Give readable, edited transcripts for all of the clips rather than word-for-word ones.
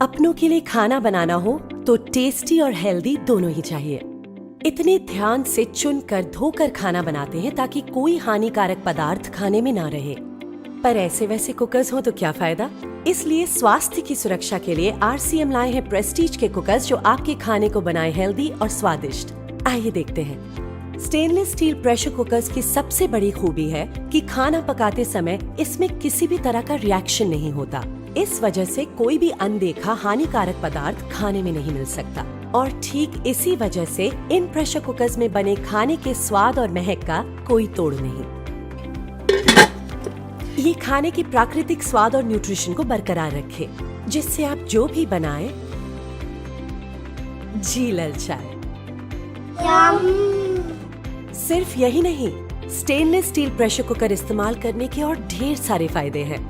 अपनों के लिए खाना बनाना हो तो टेस्टी और हेल्दी दोनों ही चाहिए। इतने ध्यान से चुनकर धोकर खाना बनाते हैं ताकि कोई हानिकारक पदार्थ खाने में ना रहे। पर ऐसे वैसे कुकर्स हो तो क्या फायदा। इसलिए स्वास्थ्य की सुरक्षा के लिए RCM लाए हैं प्रेस्टीज के कुकर्स जो आपके खाने को बनाए हेल्दी और स्वादिष्ट। आइए देखते हैं। स्टेनलेस स्टील प्रेशर कुकर्स की सबसे बड़ी खूबी है कि खाना पकाते समय इसमें किसी भी तरह का रिएक्शन नहीं होता। इस वजह से कोई भी अनदेखा हानिकारक पदार्थ खाने में नहीं मिल सकता और ठीक इसी वजह से इन प्रेशर कुकर्स में बने खाने के स्वाद और महक का कोई तोड़ नहीं। ये खाने की प्राकृतिक स्वाद और न्यूट्रिशन को बरकरार रखे, जिससे आप जो भी बनाएं जी ललचाए। सिर्फ यही नहीं, स्टेनलेस स्टील प्रेशर कुकर इस्तेमाल करने के और ढेर सारे फायदे हैं।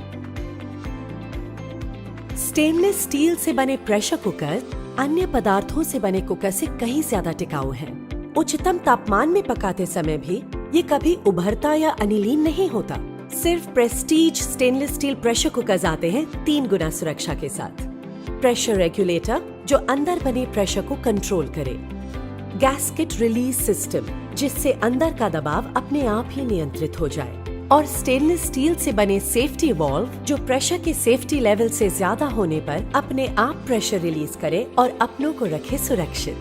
स्टेनलेस स्टील से बने प्रेशर कुकर अन्य पदार्थों से बने कुकर से कहीं ज्यादा टिकाऊ हैं। उच्चतम तापमान में पकाते समय भी ये कभी उभरता या अनिलीन नहीं होता। सिर्फ Prestige stainless steel pressure cookers आते हैं 3 गुना सुरक्षा के साथ। प्रेशर रेगुलेटर जो अंदर बने प्रेशर को कंट्रोल करे, गैस्केट रिलीज सिस्टम जिससे अंदर का दबाव अपने आप ही नियंत्रित हो जाए, और स्टेनलेस स्टील से बने सेफ्टी वॉल्व जो प्रेशर के सेफ्टी लेवल से ज्यादा होने पर अपने आप प्रेशर रिलीज करे और अपनों को रखे सुरक्षित।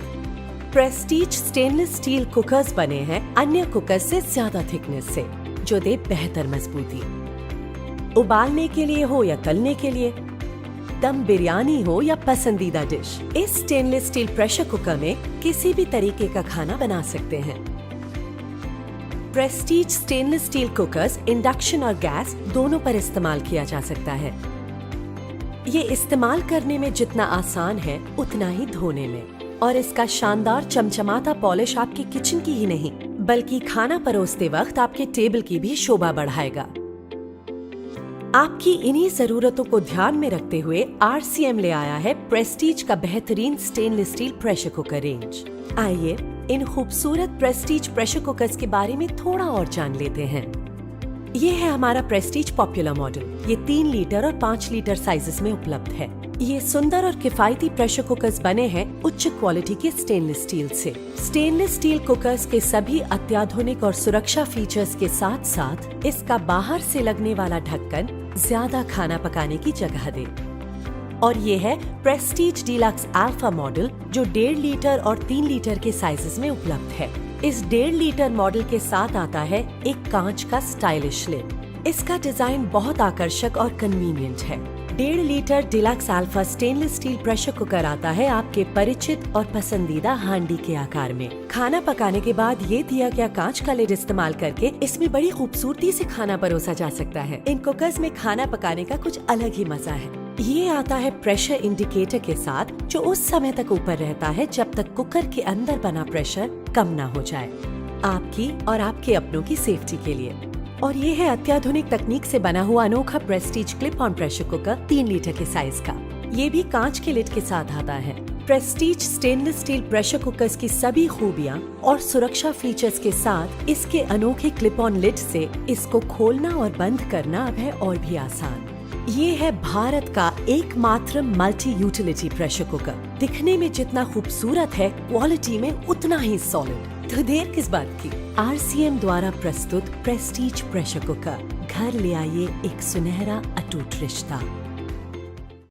प्रेस्टीज स्टेनलेस स्टील कुकर्स बने हैं अन्य कुकर से ज्यादा थिकनेस से, जो दे बेहतर मजबूती। उबालने के लिए हो या तलने के लिए, दम बिरयानी हो या पसंदीदा डिश, इस स्टेनलेस स्टील प्रेशर कुकर में किसी भी तरीके का खाना बना सकते हैं। Prestige stainless steel cookers induction और गैस दोनों पर इस्तेमाल किया जा सकता है। ये इस्तेमाल करने में जितना आसान है उतना ही धोने में, और इसका शानदार चमचमाता पॉलिश आपके किचन की ही नहीं बल्कि खाना परोसते वक्त आपके टेबल की भी शोभा बढ़ाएगा। आपकी इन्हीं जरूरतों को ध्यान में रखते हुए RCM ले आया है प्रेस्टीज का बेहतरीन stainless steel pressure cooker range. आइए इन खूबसूरत प्रेस्टीज प्रेशर कुकर्स के बारे में थोड़ा और जान लेते हैं। ये है हमारा प्रेस्टीज पॉपुलर मॉडल। ये 3 लीटर और 5 लीटर साइजेस में उपलब्ध है। ये सुंदर और किफायती प्रेशर कुकर्स बने हैं उच्च क्वालिटी के स्टेनलेस स्टील से। स्टेनलेस स्टील कुकर्स के सभी अत्याधुनिक और सुरक्षा फीचर्स के साथ साथ इसका बाहर से लगने वाला ढक्कन ज्यादा खाना पकाने की जगह दे। और ये है प्रेस्टीज डीलक्स अल्फा मॉडल जो 1.5 लीटर और 3 लीटर के साइजेस में उपलब्ध है। इस 1.5 लीटर मॉडल के साथ आता है एक कांच का स्टाइलिश लिड। इसका डिजाइन बहुत आकर्षक और कन्वीनियंट है। 1.5 litre deluxe alpha stainless steel pressure cooker आता है आपके परिचित और पसंदीदा हांडी के आकार में। खाना पकाने के बाद ये दिया गया कांच का लिड इस्तेमाल करके इसमें बड़ी खूबसूरती से खाना परोसा जा सकता है। इन कुकर्स में खाना पकाने का कुछ अलग ही मजा है। ये आता है प्रेशर इंडिकेटर के साथ जो उस समय तक ऊपर रहता है जब तक कुकर के अंदर बना प्रेशर कम ना हो जाए, आपकी और आपके अपनों की सेफ्टी के लिए। और ये है अत्याधुनिक तकनीक से बना हुआ अनोखा Prestige clip on pressure cooker 3 litre के साइज का। ये भी कांच के लिड के साथ आता है। Prestige stainless steel pressure cookers की सभी खूबियां और सुरक्षा फीचर्स के साथ इसके अनोखे क्लिप ऑन लिड से इसको खोलना और बंद करना अब है और भी आसान। ये है भारत का एकमात्र मल्टी यूटिलिटी प्रेशर कुकर। दिखने में जितना खूबसूरत है, क्वालिटी में उतना ही सॉलिड। तो देर किस बात की, RCM द्वारा प्रस्तुत प्रेस्टीज प्रेशर कुकर घर ले आइए एक सुनहरा अटूट रिश्ता।